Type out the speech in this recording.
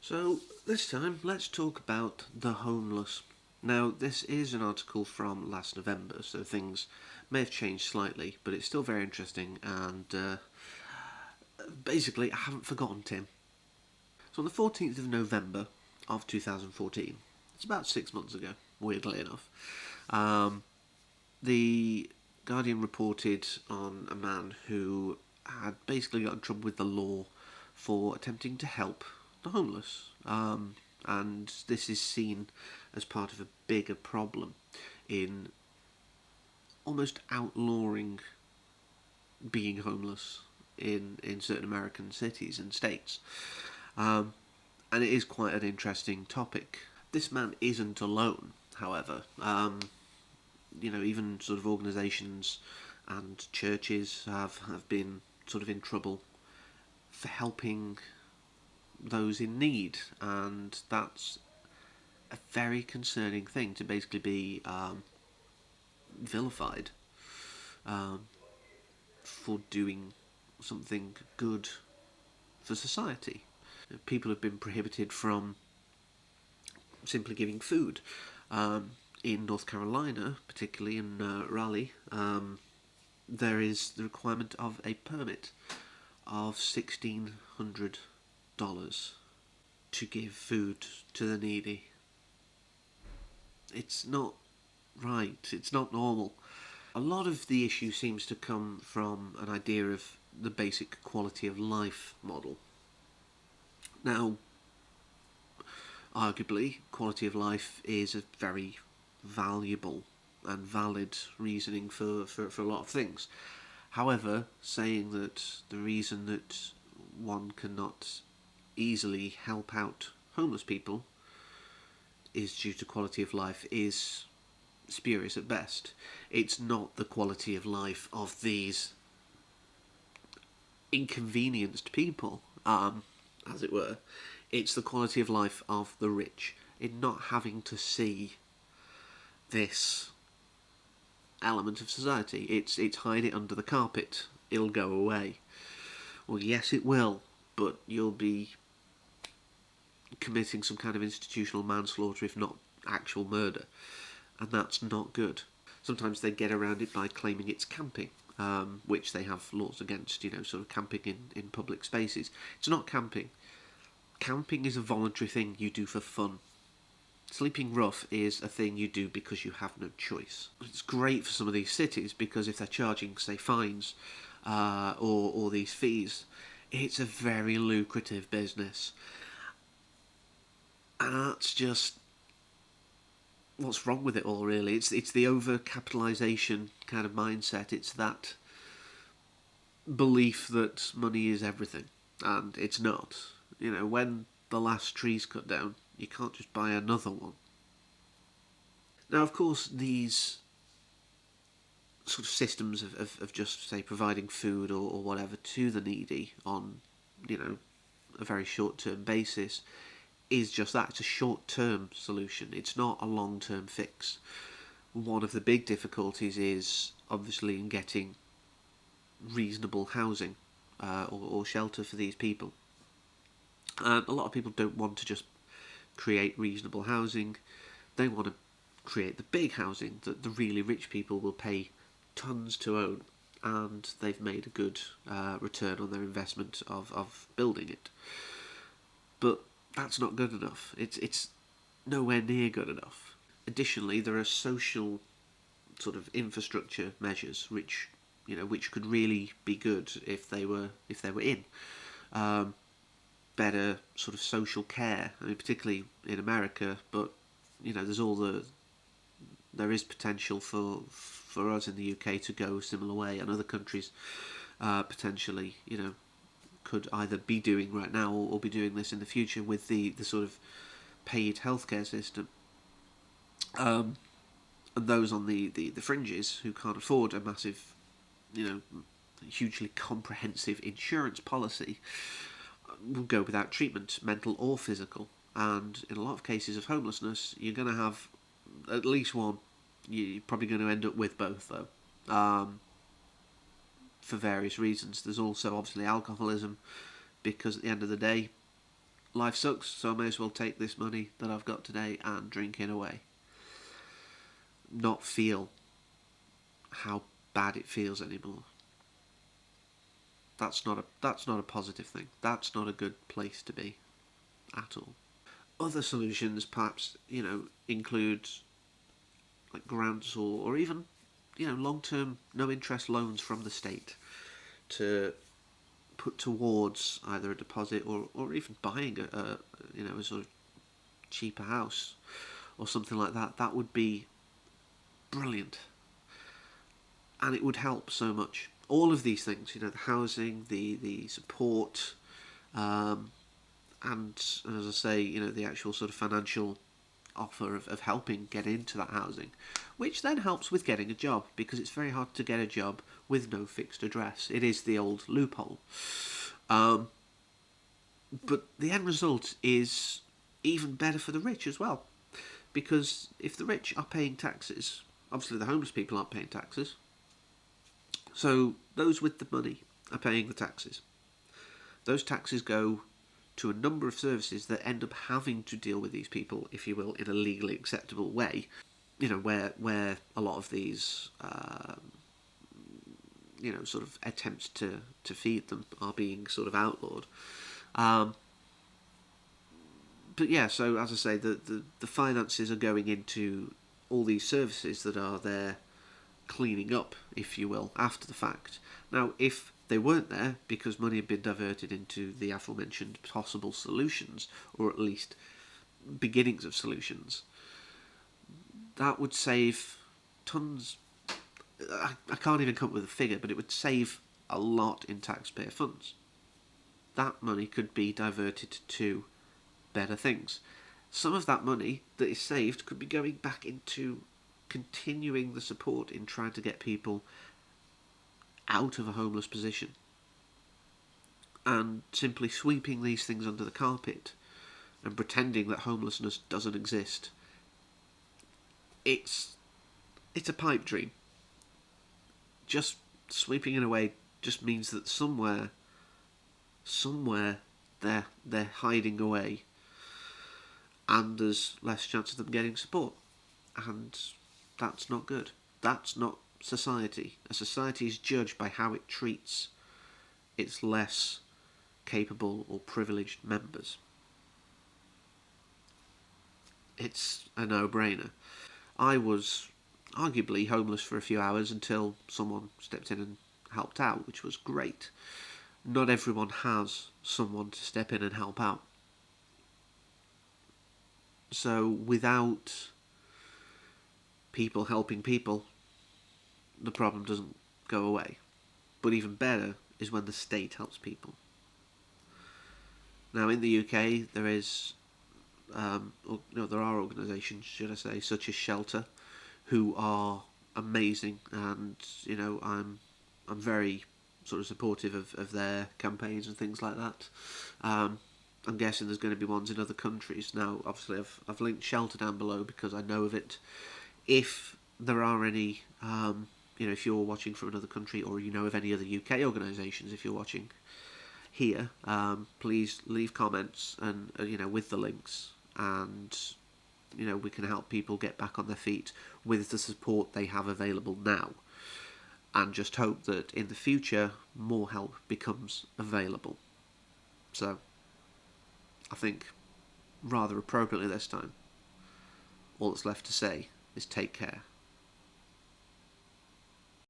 So this time, let's talk about the homeless. Now, this is an article from last November, so things may have changed slightly, but it's still very interesting, and basically, I haven't forgotten Tim. So on the 14th of November of 2014, it's about 6 months ago, weirdly enough, um, the Guardian reported on a man who had basically got in trouble with the law for attempting to help the homeless. And this is seen as part of a bigger problem in almost outlawing being homeless in certain American cities and states. Um, and it is quite an interesting topic. This man isn't alone, however. Even sort of organisations and churches have been sort of in trouble for helping those in need, and that's a very concerning thing to basically be vilified um, for doing something good for society. People have been prohibited from simply giving food. In North Carolina, particularly in Raleigh, there is the requirement of a permit of $1,600 to give food to the needy. It's not right, it's not normal. A lot of the issue seems to come from an idea of the basic quality of life model. Now, arguably, quality of life is a very valuable and valid reasoning for a lot of things. However, saying that the reason that one cannot easily help out homeless people is due to quality of life is spurious at best. It's not the quality of life of these inconvenienced people, as it were. It's the quality of life of the rich in not having to see this element of society. It's hide it under the carpet, it'll go away. Well, yes, it will, but you'll be committing some kind of institutional manslaughter, if not actual murder, and that's not good. Sometimes they get around it by claiming it's camping, which they have laws against, sort of camping in public spaces. It's not camping. Camping is a voluntary thing you do for fun. Sleeping rough is a thing you do because you have no choice. It's great for some of these cities because if they're charging, say, fines or these fees, it's a very lucrative business. And that's just what's wrong with it all, really. It's the over-capitalisation kind of mindset. It's that belief that money is everything, and it's not. When the last tree's cut down, you can't just buy another one. Now, of course, these sort of systems of just, say, providing food or whatever to the needy on, a very short-term basis is just that. It's a short-term solution. It's not a long-term fix. One of the big difficulties is, obviously, in getting reasonable housing or shelter for these people. And a lot of people don't want to just create reasonable housing. They want to create the big housing that the really rich people will pay tons to own, and they've made a good return on their investment of building it. But that's not good enough. It's nowhere near good enough. Additionally, there are social sort of infrastructure measures which could really be good if they were in. Better sort of social care. I mean, particularly in America, but there is potential for us in the UK to go a similar way, and other countries potentially could either be doing right now or be doing this in the future with the sort of paid healthcare system. And those on the fringes who can't afford a massive, hugely comprehensive insurance policy will go without treatment, mental or physical. And in a lot of cases of homelessness, you're going to have at least one. You're probably going to end up with both, though, for various reasons. There's also obviously alcoholism, because at the end of the day, life sucks, so I may as well take this money that I've got today and drink it away. Not feel how bad it feels anymore. That's not a positive thing. That's not a good place to be at all. Other solutions, perhaps, include like grants or even, long-term no-interest loans from the state to put towards either a deposit or even buying a sort of cheaper house or something like that. That would be brilliant, and it would help so much. All of these things, the housing, the support, and as I say, the actual sort of financial offer of helping get into that housing, which then helps with getting a job, because it's very hard to get a job with no fixed address. It is the old loophole. But the end result is even better for the rich as well, because if the rich are paying taxes, obviously the homeless people aren't paying taxes, so those with the money are paying the taxes. Those taxes go to a number of services that end up having to deal with these people, if you will, in a legally acceptable way. Where a lot of these, sort of attempts to feed them are being sort of outlawed. But yeah, so as I say, the finances are going into all these services that are there cleaning up, if you will, after the fact. Now, if they weren't there because money had been diverted into the aforementioned possible solutions, or at least beginnings of solutions, that would save tons. I can't even come up with a figure, but it would save a lot in taxpayer funds. That money could be diverted to better things. Some of that money that is saved could be going back into continuing the support in trying to get people out of a homeless position, and simply sweeping these things under the carpet and pretending that homelessness doesn't exist. It's a pipe dream. Just sweeping it away just means that somewhere they're hiding away, and there's less chance of them getting support, and that's not good. That's not society. A society is judged by how it treats its less capable or privileged members. It's a no-brainer. I was arguably homeless for a few hours until someone stepped in and helped out, which was great. Not everyone has someone to step in and help out. So without people helping people, the problem doesn't go away. But even better is when the state helps people. Now in the UK there is, there are organisations, should I say, such as Shelter, who are amazing, and I'm very sort of supportive of their campaigns and things like that. I'm guessing there's going to be ones in other countries. Now, obviously, I've linked Shelter down below because I know of it. If there are any, if you're watching from another country, or you know of any other UK organisations, if you're watching here, please leave comments and with the links, and we can help people get back on their feet with the support they have available now, and just hope that in the future more help becomes available. So I think, rather appropriately this time, all that's left to say is take care.